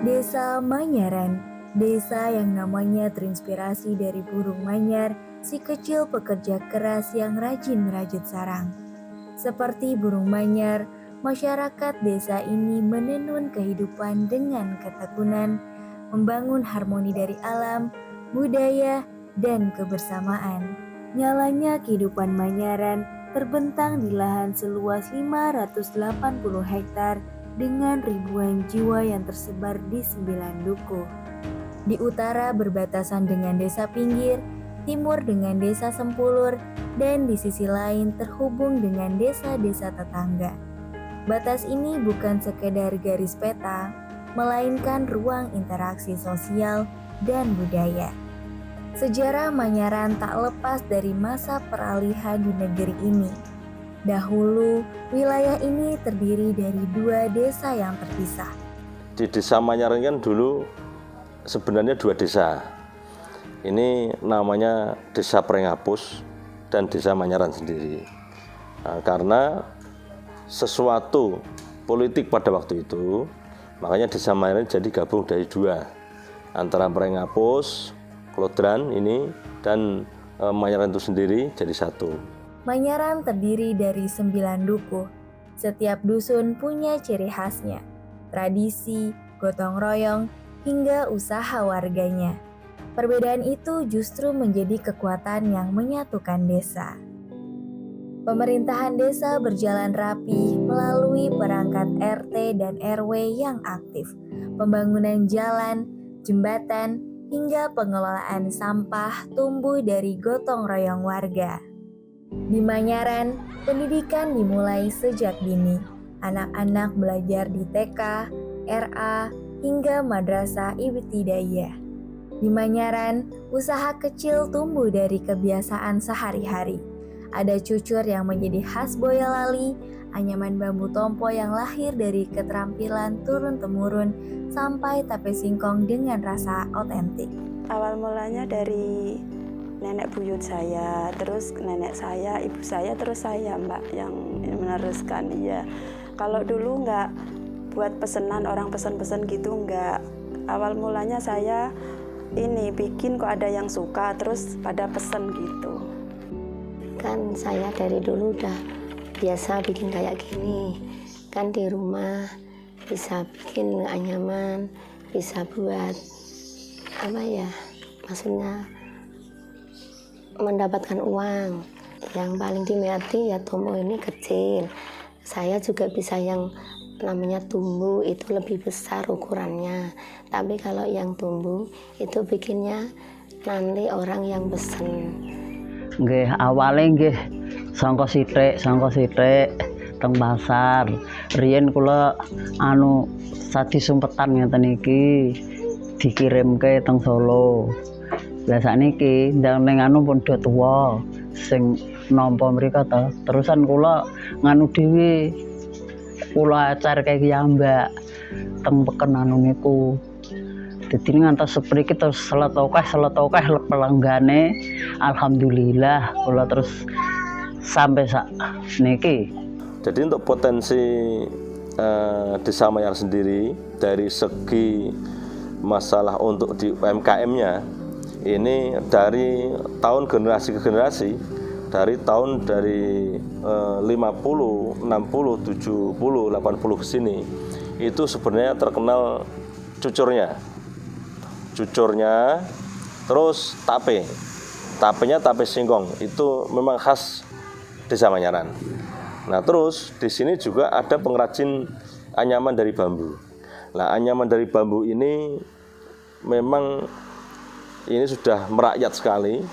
Desa Manyaran, desa yang namanya terinspirasi dari burung manyar, si kecil pekerja keras yang rajin merajut sarang. Seperti burung manyar, masyarakat desa ini menenun kehidupan dengan ketekunan, membangun harmoni dari alam, budaya, dan kebersamaan. Nyalanya kehidupan Manyaran terbentang di lahan seluas 580 hektar dengan ribuan jiwa yang tersebar di 9 dukuh. Di utara berbatasan dengan desa pinggir, timur dengan desa Sempulur, dan di sisi lain terhubung dengan desa-desa tetangga. Batas ini bukan sekedar garis peta, melainkan ruang interaksi sosial dan budaya. Sejarah Manyaran tak lepas dari masa peralihan di negeri ini. Dahulu, wilayah ini terdiri dari 2 desa yang terpisah. Di desa Manyaran kan dulu sebenarnya 2 desa. Ini namanya Desa Prengapus dan Desa Manyaran sendiri. Nah, karena sesuatu politik pada waktu itu, makanya Desa Manyaran jadi gabung dari 2, antara Prengapus, Klodran ini, dan Manyaran itu sendiri jadi 1. Manyaran terdiri dari 9 dukuh. Setiap dusun punya ciri khasnya, tradisi, gotong royong, hingga usaha warganya. Perbedaan itu justru menjadi kekuatan yang menyatukan desa. Pemerintahan desa berjalan rapi melalui perangkat RT dan RW yang aktif, pembangunan jalan, jembatan, hingga pengelolaan sampah tumbuh dari gotong royong warga. Di Manyaran, pendidikan dimulai sejak dini. Anak-anak belajar di TK, RA, hingga madrasah ibtidaiyah. Di Manyaran, usaha kecil tumbuh dari kebiasaan sehari-hari. Ada cucur yang menjadi khas Boyolali, anyaman bambu tompo yang lahir dari keterampilan turun-temurun, sampai tape singkong dengan rasa otentik. Awal mulanya dari nenek buyut saya, terus nenek saya, ibu saya, terus saya Mbak yang meneruskan. Iya, kalau dulu nggak buat pesanan, orang pesan-pesan gitu nggak. Awal mulanya saya ini bikin kok ada yang suka, terus pada pesen gitu. Kan saya dari dulu udah biasa bikin kayak gini. Kan di rumah bisa bikin anyaman, bisa buat apa ya, maksudnya mendapatkan uang. Yang paling diminati ya tombo ini kecil. Saya juga bisa yang namanya tumbuh itu lebih besar ukurannya. Tapi kalau yang tumbuh itu bikinnya nanti orang yang pesen. Nggih, awale nggih sangka sithik teng pasar. Riyen kula sadi sumpetan ngeten iki dikirimke teng Solo. Biasane iki ndang ning pun do tuwa sing nampa mriko to. Terusan kula nganu dhewe. Kula acarke ki Mbak teng peken niku. Dadi ngantos sepriki terus seletokeh pelenggane. Alhamdulillah kula terus sampai sak niki. Jadi untuk potensi Desa Manyaran sendiri dari segi masalah untuk di UMKM-nya ini dari tahun generasi ke generasi, dari 50, 60, 70, 80 ke sini itu sebenarnya terkenal cucurnya, terus tapenya tape singkong itu memang khas Desa Manyaran. Nah terus di sini juga ada pengrajin anyaman dari bambu. Nah anyaman dari bambu ini memang ini sudah merakyat sekali.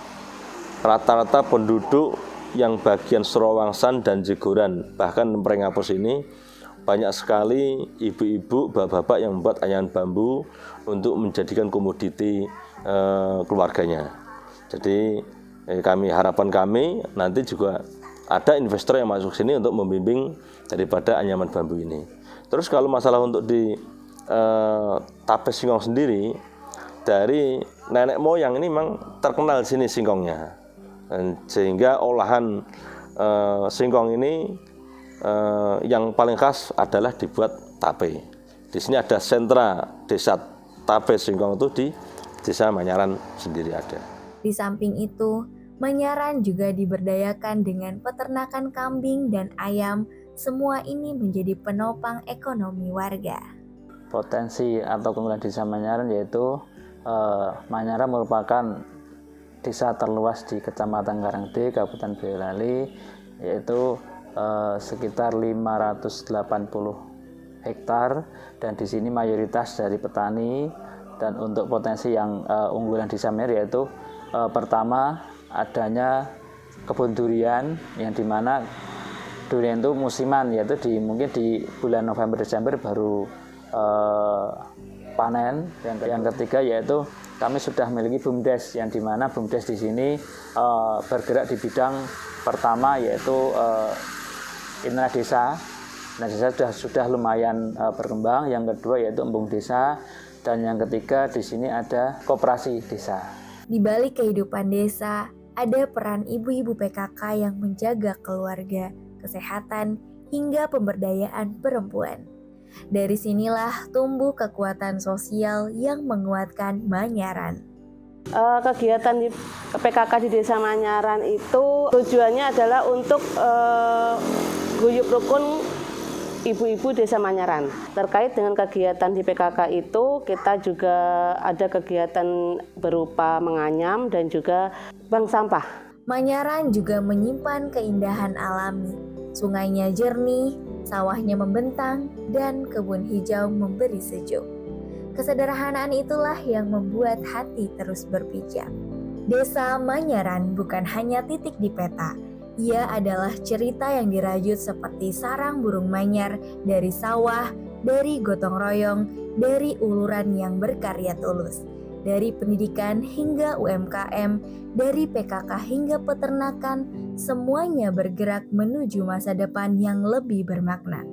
Rata-rata penduduk yang bagian Surawangsan dan Jegoran, bahkan Prengapus ini banyak sekali ibu-ibu, bapak-bapak yang membuat anyaman bambu untuk menjadikan komoditi keluarganya. Jadi harapan kami nanti juga ada investor yang masuk sini untuk membimbing daripada anyaman bambu ini. Terus kalau masalah untuk di tape singkong sendiri, dari nenek moyang ini memang terkenal di sini singkongnya. Sehingga olahan singkong ini yang paling khas adalah dibuat tape. Di sini ada sentra desa Tape Singkong itu di desa Manyaran sendiri ada. Di samping itu, Manyaran juga diberdayakan dengan peternakan kambing dan ayam. Semua ini menjadi penopang ekonomi warga. Potensi atau keunggulan desa Manyaran yaitu Manyaran merupakan desa terluas di Kecamatan Karangde, Kabupaten Boyolali, yaitu sekitar 580 hektar, dan di sini mayoritas dari petani. Dan untuk potensi yang unggulan desa Manyaran yaitu pertama adanya kebun durian, yang dimana durian itu musiman, yaitu mungkin di bulan November Desember baru panen. Yang ketiga yaitu kami sudah memiliki BUMDes, yang dimana BUMDes di sini bergerak di bidang pertama yaitu Intra Desa. Nah, desa sudah lumayan berkembang. Yang kedua yaitu Embung Desa, dan yang ketiga di sini ada koperasi desa. Di balik kehidupan desa, ada peran ibu-ibu PKK yang menjaga keluarga, kesehatan, hingga pemberdayaan perempuan. Dari sinilah tumbuh kekuatan sosial yang menguatkan Manyaran. Kegiatan di PKK di Desa Manyaran itu tujuannya adalah untuk guyup rukun ibu-ibu Desa Manyaran. Terkait dengan kegiatan di PKK itu, kita juga ada kegiatan berupa menganyam dan juga bank sampah. Manyaran juga menyimpan keindahan alami. Sungainya jernih, sawahnya membentang, dan kebun hijau memberi sejuk. Kesederhanaan itulah yang membuat hati terus berpijak. Desa Manyaran bukan hanya titik di peta. Ia adalah cerita yang dirajut seperti sarang burung manyar dari sawah, dari gotong royong, dari uluran yang berkarya tulus, dari pendidikan hingga UMKM, dari PKK hingga peternakan, semuanya bergerak menuju masa depan yang lebih bermakna.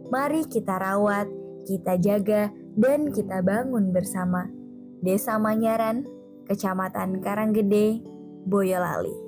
Mari kita rawat, kita jaga, dan kita bangun bersama. Desa Manyaran, Kecamatan Karanggede, Boyolali.